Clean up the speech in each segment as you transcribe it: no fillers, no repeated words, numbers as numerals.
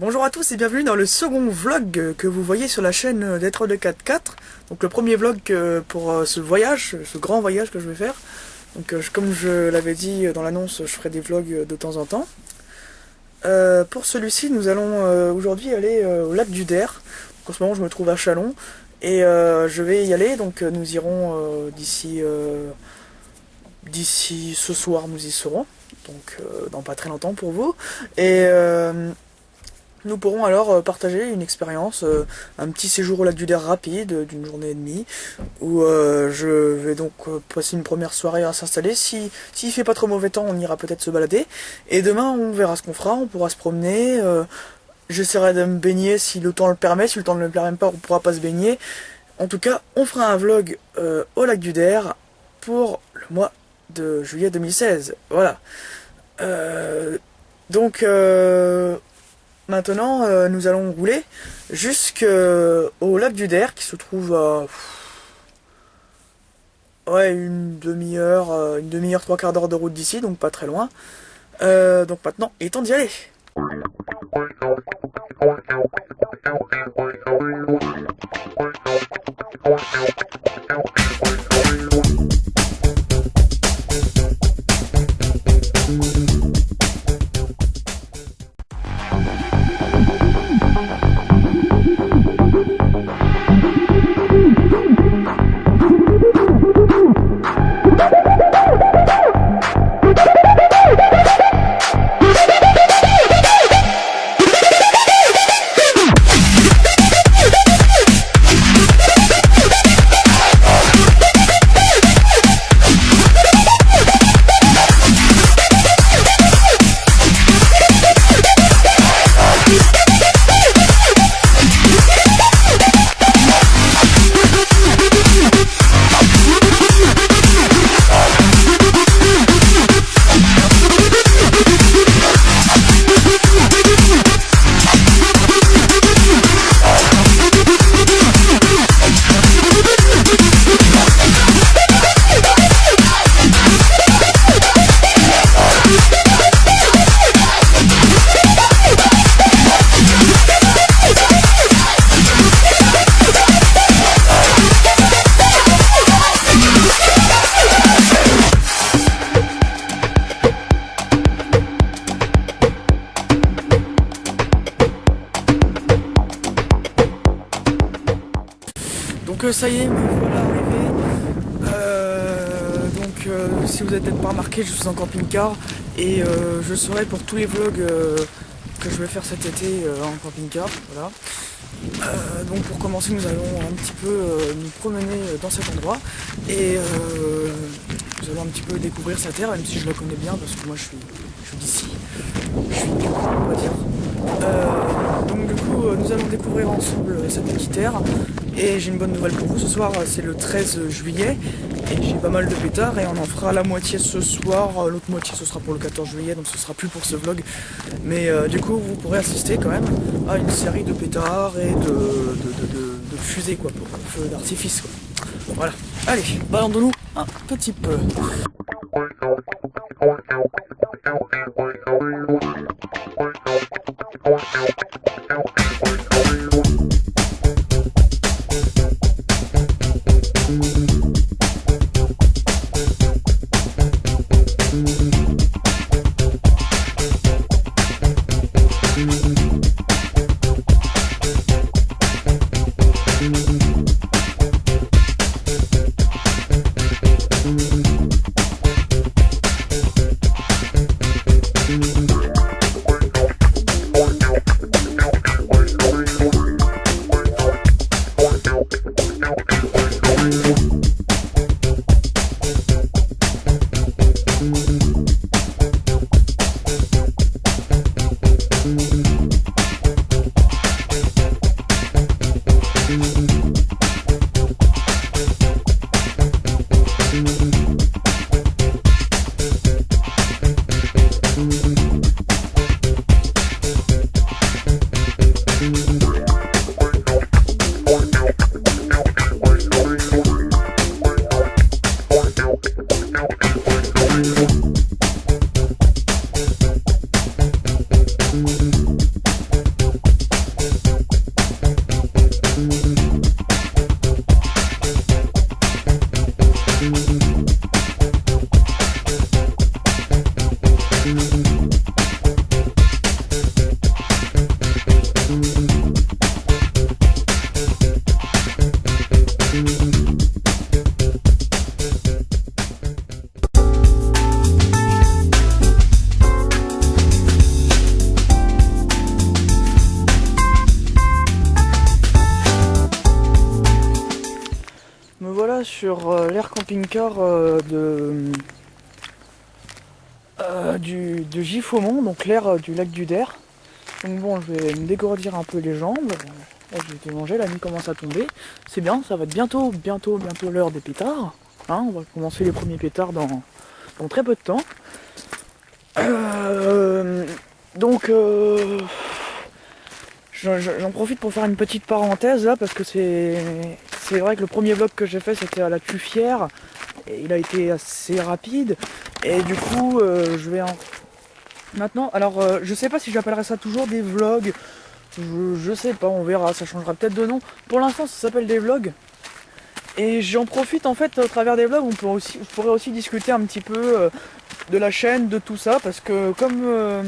Bonjour à tous et bienvenue dans le second vlog que vous voyez sur la chaîne d'être de 4x4. Donc le premier vlog pour ce voyage, ce grand voyage que je vais faire. Donc comme je l'avais dit dans l'annonce, je ferai des vlogs de temps en temps. Pour celui-ci, nous allons aujourd'hui aller au lac du Der. Donc, en ce moment, je me trouve à Châlons et je vais y aller. Donc nous irons d'ici ce soir, nous y serons. Donc dans pas très longtemps pour vous. Et nous pourrons alors partager une expérience, un petit séjour au lac du Der rapide d'une journée et demie, où je vais donc passer une première soirée à s'installer. S'il fait pas trop mauvais temps, on ira peut-être se balader. Et demain, on verra ce qu'on fera, on pourra se promener. J'essaierai de me baigner si le temps le permet. Si le temps ne le permet pas, on pourra pas se baigner. En tout cas, on fera un vlog au lac du Der pour le mois de juillet 2016. Voilà. Maintenant, nous allons rouler jusqu'au lac du Der qui se trouve à une demi-heure, trois quarts d'heure de route d'ici, donc pas très loin. Donc maintenant, il est temps d'y aller. Donc ça y est, me voilà arrivé. Si vous n'avez peut-être pas remarqué, je suis en camping-car et je serai pour tous les vlogs que je vais faire cet été en camping-car. Voilà. Donc pour commencer, nous allons un petit peu nous promener dans cet endroit et nous allons un petit peu découvrir sa terre, même si je la connais bien parce que moi je suis d'ici, je suis du coin, on va dire. Donc du coup, nous allons découvrir ensemble cette petite terre. Et j'ai une bonne nouvelle pour vous, ce soir c'est le 13 juillet et j'ai pas mal de pétards et on en fera la moitié ce soir, l'autre moitié ce sera pour le 14 juillet donc ce sera plus pour ce vlog. Mais du coup vous pourrez assister quand même à une série de pétards et de fusées quoi, pour feu d'artifice quoi. Voilà, allez, baladons-nous un petit peu. sur l'air camping-car de Giffaumont, donc l'air du lac du Der. Donc bon, je vais me dégourdir un peu les jambes. Là, j'ai été manger, la nuit commence à tomber. C'est bien, ça va être bientôt l'heure des pétards. Hein, on va commencer les premiers pétards dans très peu de temps. Donc j'en profite pour faire une petite parenthèse là, parce que c'est vrai que le premier vlog que j'ai fait c'était à la Tuffière et il a été assez rapide, et du coup je vais maintenant, alors je sais pas si j'appellerai ça toujours des vlogs, je sais pas, on verra, ça changera peut-être de nom. Pour l'instant ça s'appelle des vlogs, et j'en profite en fait au travers des vlogs, je pourrais aussi discuter un petit peu de la chaîne, de tout ça, parce que comme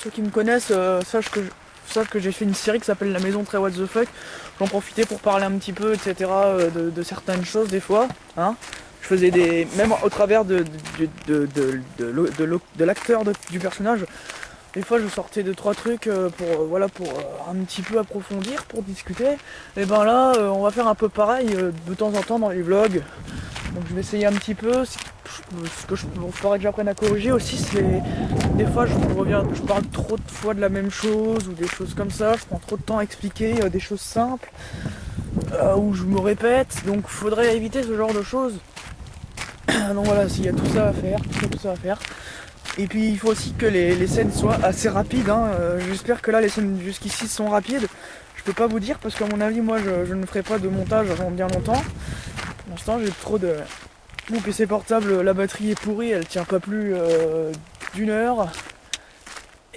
ceux qui me connaissent savent que j'ai fait une série qui s'appelle La Maison Très What the Fuck. J'en profitais pour parler un petit peu, etc. De certaines choses des fois. Hein. Je faisais des. Même au travers de l'acteur du personnage, des fois je sortais 2-3 trucs pour un petit peu approfondir, pour discuter. Et ben là, on va faire un peu pareil de temps en temps dans les vlogs. Donc je vais essayer un petit peu. Ce que faudrait que j'apprenne à corriger aussi, c'est des fois je parle trop de fois de la même chose ou des choses comme ça, je prends trop de temps à expliquer des choses simples où je me répète, donc faudrait éviter ce genre de choses. Donc voilà, s'il y a tout ça à faire. Et puis il faut aussi que les scènes soient assez rapides, hein. J'espère que là les scènes jusqu'ici sont rapides. Je peux pas vous dire parce qu'à mon avis moi je ne ferai pas de montage avant bien longtemps. Pour l'instant j'ai trop de... Mon PC portable, la batterie est pourrie, elle tient pas plus d'une heure.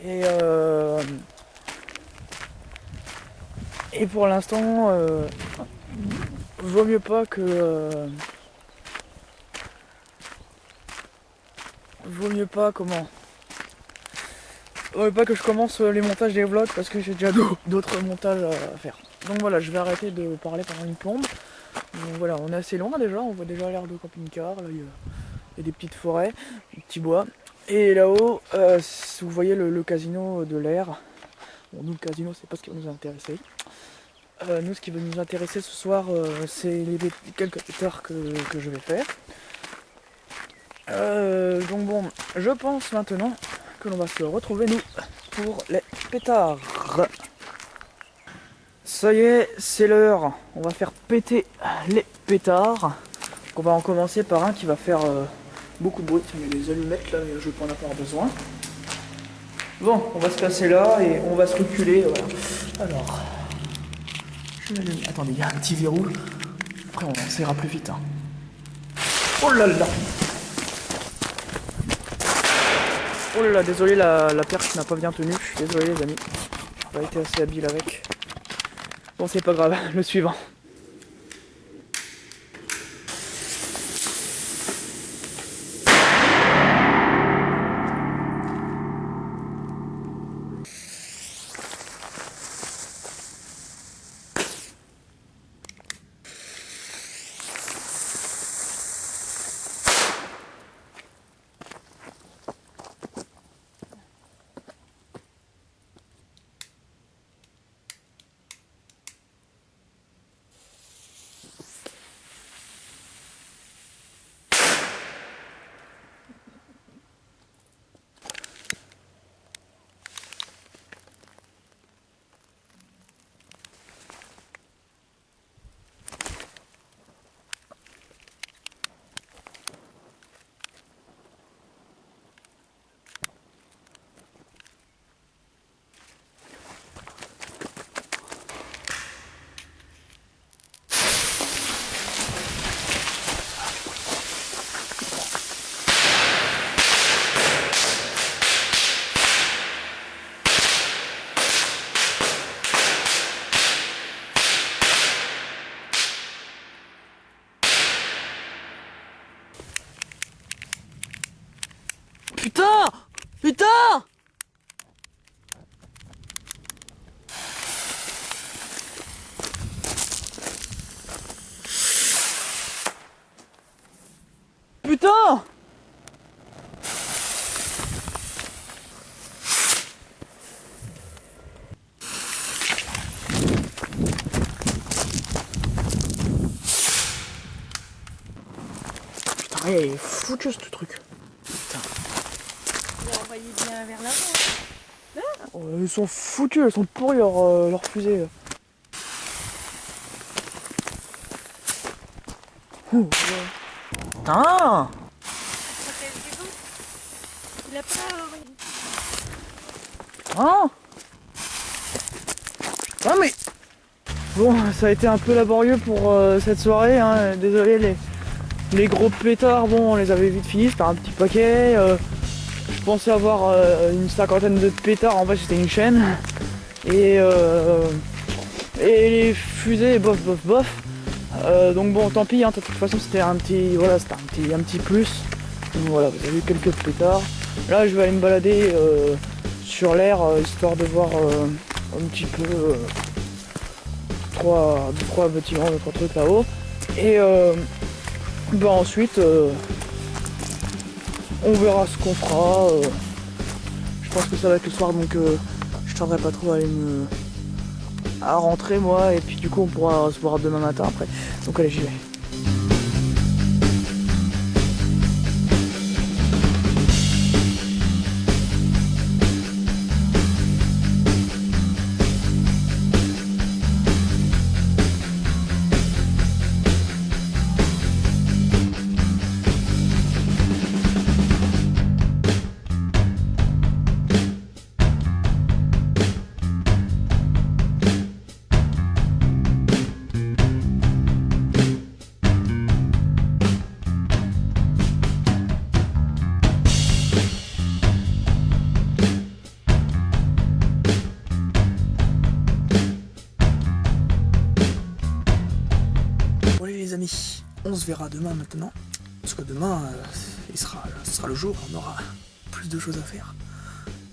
Et pour l'instant, vaut mieux pas que je commence les montages des vlogs, parce que j'ai déjà d'autres montages à faire. Donc voilà, je vais arrêter de parler pendant une plombe. Donc voilà, on est assez loin déjà, on voit déjà l'air de camping-car, là il y a des petites forêts, des petits bois. Et là-haut, vous voyez le casino de l'air. Bon, nous le casino c'est pas ce qui va nous intéresser. Nous ce qui va nous intéresser ce soir, c'est quelques pétards que je vais faire. Donc bon, je pense maintenant que l'on va se retrouver nous pour les pétards. Ça y est, c'est l'heure, on va faire péter les pétards. Donc on va en commencer par un qui va faire beaucoup de bruit. Il y a des allumettes là, mais je vais pas en avoir besoin. Bon, on va se placer là et on va se reculer. Voilà. Alors, je m'allume. Attendez, il y a un petit verrou. Après on ira plus vite. Hein. Oh là là! Oh là là, désolé, la perche n'a pas bien tenu. Je suis désolé les amis. J'ai pas été assez habile avec. Bon, c'est pas grave, le suivant. Putain! Putain! Putain! Ah, il est foutu ce truc. Putain. Il a envoyé bien vers l'avant. Oh, ils sont foutus, ils sont pourris leur fusée. Putain. Il a pas envoyé. Hein. Ah mais... Bon, ça a été un peu laborieux pour cette soirée, hein. Désolé les gros pétards, bon on les avait vite finis, c'était un petit paquet. Je pensais avoir une cinquantaine de pétards, en fait c'était une chaîne. Et les fusées, bof bof bof. Donc bon tant pis, hein, de toute façon c'était un petit. Voilà, c'était un petit plus. Donc voilà, vous avez eu quelques pétards. Là je vais aller me balader sur l'air, histoire de voir un petit peu trois bâtiments, trois trucs là-haut. Et bah ensuite on verra ce qu'on fera. Je pense que ça va être le soir, donc je tarderai pas trop à rentrer moi, et puis du coup on pourra se voir demain matin après. Donc allez, j'y vais. Bon allez les amis, on se verra demain maintenant, parce que demain ce sera le jour, on aura plus de choses à faire.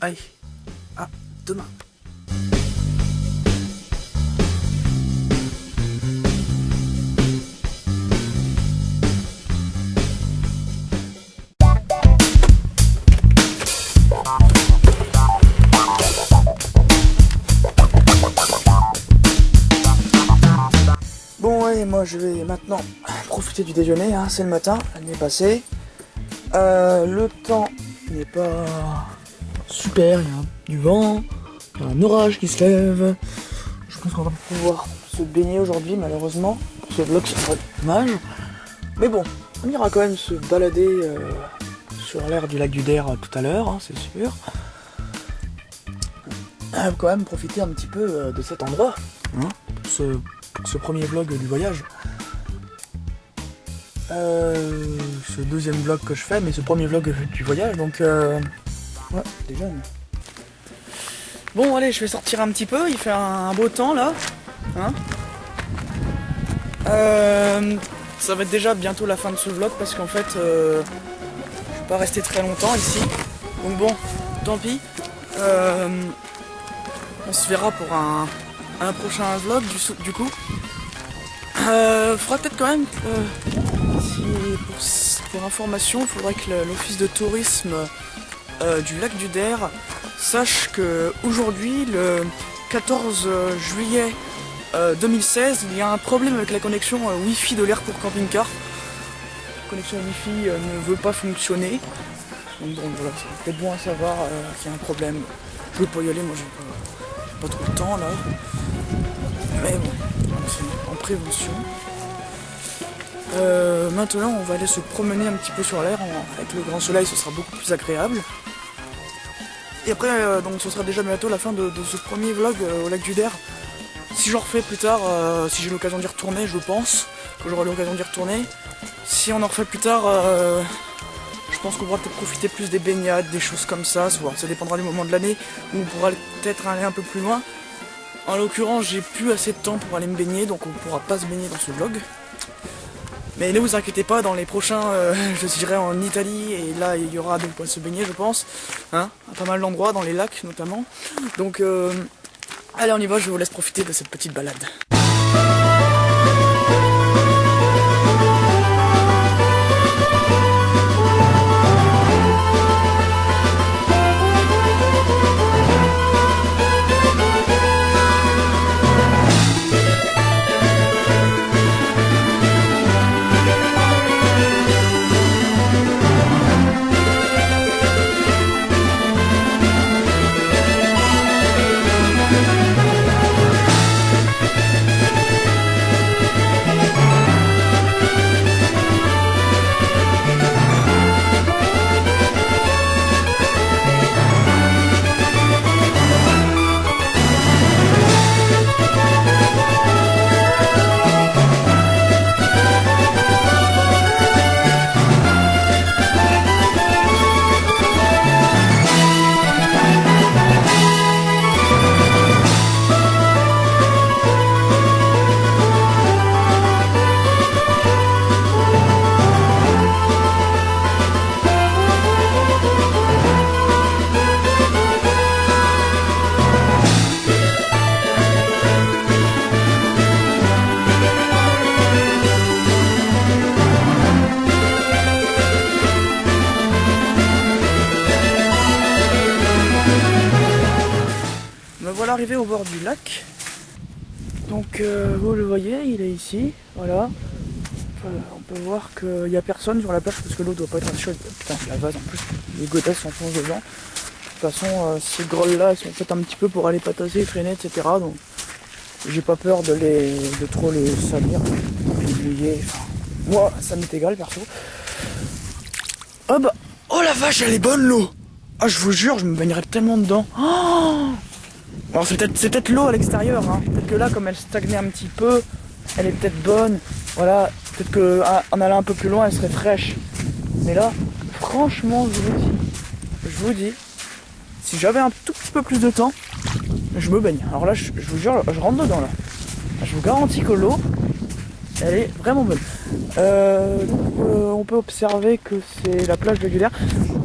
Allez, à demain. Bon ouais, moi je vais maintenant profiter du déjeuner, hein, c'est le matin, la nuit est passée. Le temps n'est pas super, il y a du vent, il y a un orage qui se lève. Je pense qu'on va pas pouvoir se baigner aujourd'hui malheureusement, pour ce vlog ça serait dommage. Mais bon, on ira quand même se balader sur l'air du lac du Der tout à l'heure, hein, c'est sûr. On va quand même profiter un petit peu de cet endroit, hein, ce premier vlog du voyage. Ce deuxième vlog que je fais, mais ce premier vlog du voyage, donc ouais, déjà. Bon allez, je vais sortir un petit peu, il fait un beau temps là, hein. Ça va être déjà bientôt la fin de ce vlog parce qu'en fait je vais pas rester très longtemps ici, donc bon, tant pis. On se verra pour un prochain vlog du coup. Faudra peut-être quand même pour information, il faudrait que l'office de tourisme du lac du Der sache que aujourd'hui, le 14 juillet 2016, il y a un problème avec la connexion Wi-Fi de l'airport camping-car. La connexion Wi-Fi ne veut pas fonctionner. Donc voilà, c'est peut-être bon à savoir qu'il y a un problème. Je veux pas y aller, moi j'ai pas trop le temps là. Mais bon, c'est en prévention. Maintenant on va aller se promener un petit peu sur l'air, avec le grand soleil ce sera beaucoup plus agréable. Et après donc ce sera déjà bientôt la fin de ce premier vlog au lac du Der. Si j'en refais plus tard, si j'ai l'occasion d'y retourner, je pense que j'aurai l'occasion d'y retourner. Si on en refait plus tard, je pense qu'on pourra peut-être profiter plus des baignades, des choses comme ça. Ça dépendra du moment de l'année où on pourra peut-être aller un peu plus loin. En l'occurrence, j'ai plus assez de temps pour aller me baigner, donc on ne pourra pas se baigner dans ce vlog. Mais ne vous inquiétez pas, dans les prochains, je dirais en Italie, et là il y aura de quoi se baigner je pense, hein, à pas mal d'endroits, dans les lacs notamment. Donc allez on y va, je vous laisse profiter de cette petite balade. arrivé au bord du lac. Donc vous le voyez, il est ici, voilà. On peut voir qu'il n'y a personne sur la plage parce que l'eau doit pas être assez chaude. Putain, la vase en plus, les godasses s'enfoncent dedans. De toute façon, ces grolles là, elles sont faites un petit peu pour aller patasser, traîner, etc. Donc j'ai pas peur de trop les salir, les mouiller. Enfin, moi, ça m'est égal perso. Oh bah, oh la vache, elle est bonne l'eau. Ah, je vous jure, je me baignerais tellement dedans. Oh, alors c'est peut-être l'eau à l'extérieur, hein. Peut-être que là, comme elle stagnait un petit peu, elle est peut-être bonne. Voilà, peut-être qu'en allant un peu plus loin, elle serait fraîche. Mais là, franchement, je vous dis, si j'avais un tout petit peu plus de temps, je me baigne. Alors là, je vous jure, je rentre dedans là. Je vous garantis que l'eau, elle est vraiment bonne. On peut observer que c'est la plage de Guder.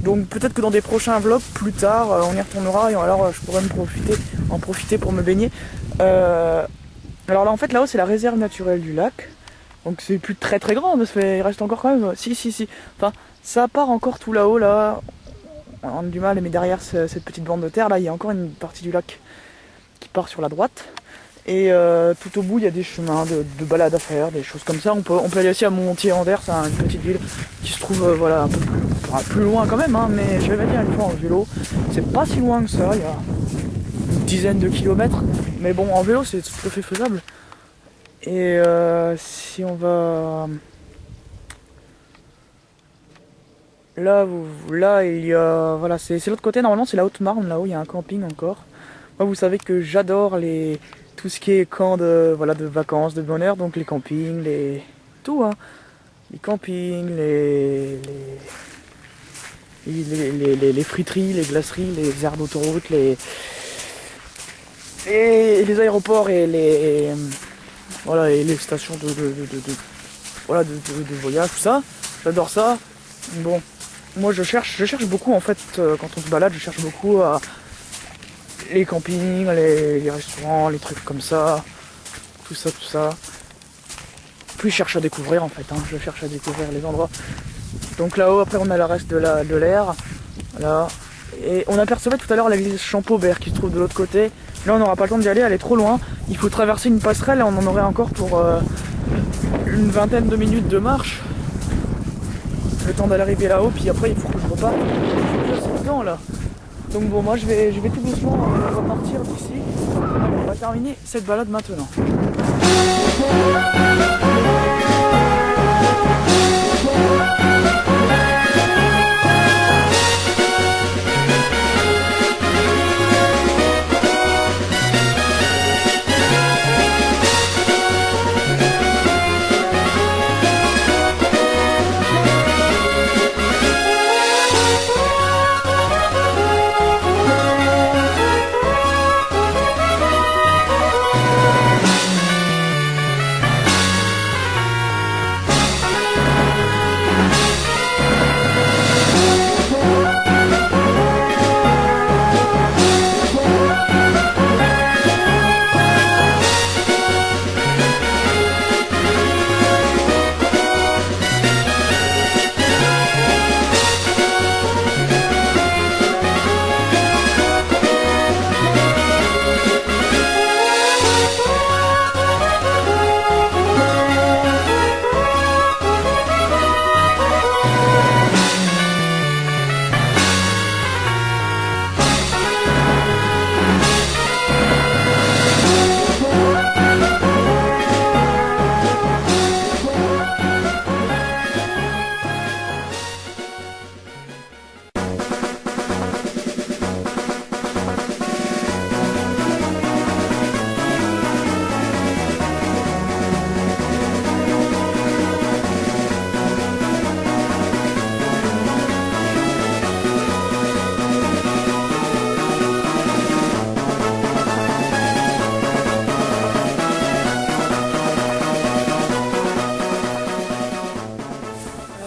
Donc peut-être que dans des prochains vlogs, plus tard, on y retournera et alors je pourrais en profiter pour me baigner. Alors là, en fait, là-haut, c'est la réserve naturelle du lac. Donc c'est plus très très grand, mais il reste encore quand même. Si. Enfin, ça part encore tout là-haut, là. On a du mal, mais derrière cette petite bande de terre, là, il y a encore une partie du lac qui part sur la droite. Et tout au bout, il y a des chemins de balade à faire, des choses comme ça. On peut aller aussi à Montier-Anvers, c'est une petite ville qui se trouve voilà, un peu plus loin quand même, hein, mais j'avais dit une fois en vélo, c'est pas si loin que ça, il y a une dizaine de kilomètres. Mais bon, en vélo, c'est tout à fait faisable. Et si on va... Là, il y a... Voilà, c'est l'autre côté, normalement c'est la Haute-Marne, là-haut, il y a un camping encore. Moi, vous savez que j'adore tout ce qui est camp de vacances, de bonheur, donc les campings, tout, hein. Les campings, les friteries, les glaceries, les aires d'autoroute, les aéroports et les stations de voyage, tout ça. J'adore ça. Bon, moi je cherche beaucoup en fait, quand on se balade, je cherche beaucoup les campings, les restaurants, les trucs comme ça, tout ça. Puis je cherche à découvrir en fait, hein. Je cherche à découvrir les endroits. Donc là-haut, après on a le reste de l'air, là. Et on apercevait tout à l'heure l'église Champaubert qui se trouve de l'autre côté. Là on n'aura pas le temps d'y aller, elle est trop loin. Il faut traverser une passerelle et on en aurait encore pour une vingtaine de minutes de marche. Le temps d'aller arriver là-haut, puis après il faut que je reparte. C'est dedans là. Donc bon, moi je vais tout doucement repartir d'ici. On va terminer cette balade maintenant.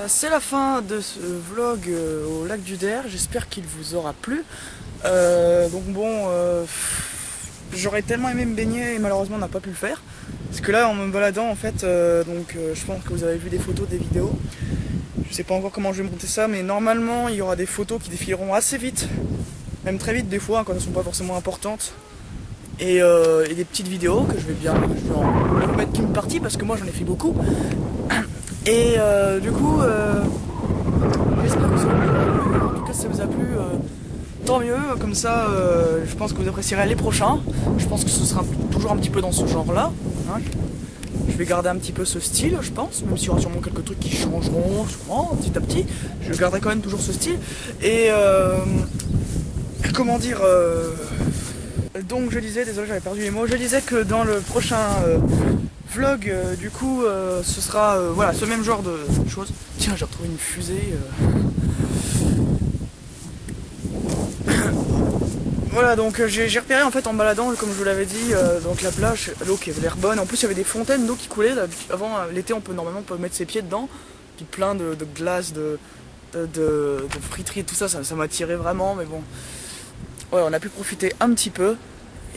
C'est la fin de ce vlog au lac du Der, j'espère qu'il vous aura plu. Donc bon, j'aurais tellement aimé me baigner et malheureusement on n'a pas pu le faire. Parce que là en me baladant en fait, je pense que vous avez vu des photos, des vidéos. Je sais pas encore comment je vais monter ça, mais normalement il y aura des photos qui défileront assez vite. Même très vite des fois, hein, quand elles sont pas forcément importantes. et des petites vidéos que je vais en mettre qu'une partie parce que moi j'en ai fait beaucoup. Et du coup, j'espère que ça vous a plu. En tout cas, si ça vous a plu, tant mieux. Comme ça, je pense que vous apprécierez les prochains. Je pense que ce sera toujours un petit peu dans ce genre-là. Hein. Je vais garder un petit peu ce style, je pense, même s'il y aura sûrement quelques trucs qui changeront, sûrement, petit à petit. Je garderai quand même toujours ce style. Et comment dire, donc je disais, désolé j'avais perdu les mots, je disais que dans le prochain vlog, du coup, ce sera voilà, ce même genre de choses. Tiens, j'ai retrouvé une fusée. Voilà, donc j'ai repéré en fait en me baladant, comme je vous l'avais dit, donc la plage, l'eau qui avait l'air bonne. En plus, il y avait des fontaines d'eau qui coulaient. Là. Avant, l'été, normalement on peut mettre ses pieds dedans. Puis plein de glace, de friterie et tout ça, ça m'attirait vraiment. Mais bon, ouais, on a pu profiter un petit peu.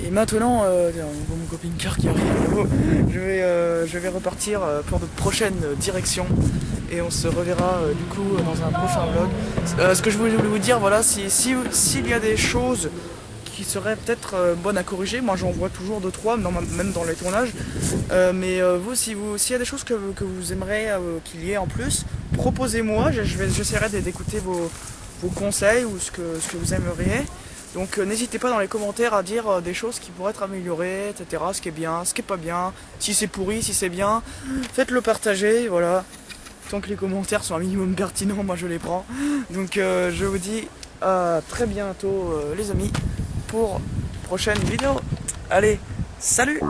Et maintenant, on voit mon camping-car qui arrive. Je vais repartir pour de prochaines directions. Et on se reverra du coup dans un prochain vlog. Ce que je voulais vous dire, voilà, s'il y a des choses qui seraient peut-être bonnes à corriger, moi j'en vois toujours 2-3, même dans les tournages. Mais vous, s'il y a des choses que vous aimeriez qu'il y ait en plus, proposez-moi, j'essaierai d'écouter vos conseils ou ce que vous aimeriez. Donc n'hésitez pas dans les commentaires à dire des choses qui pourraient être améliorées, etc. Ce qui est bien, ce qui est pas bien, si c'est pourri, si c'est bien, faites-le partager, voilà. Tant que les commentaires sont un minimum pertinents, moi je les prends. Donc je vous dis à très bientôt les amis pour une prochaine vidéo. Allez, salut!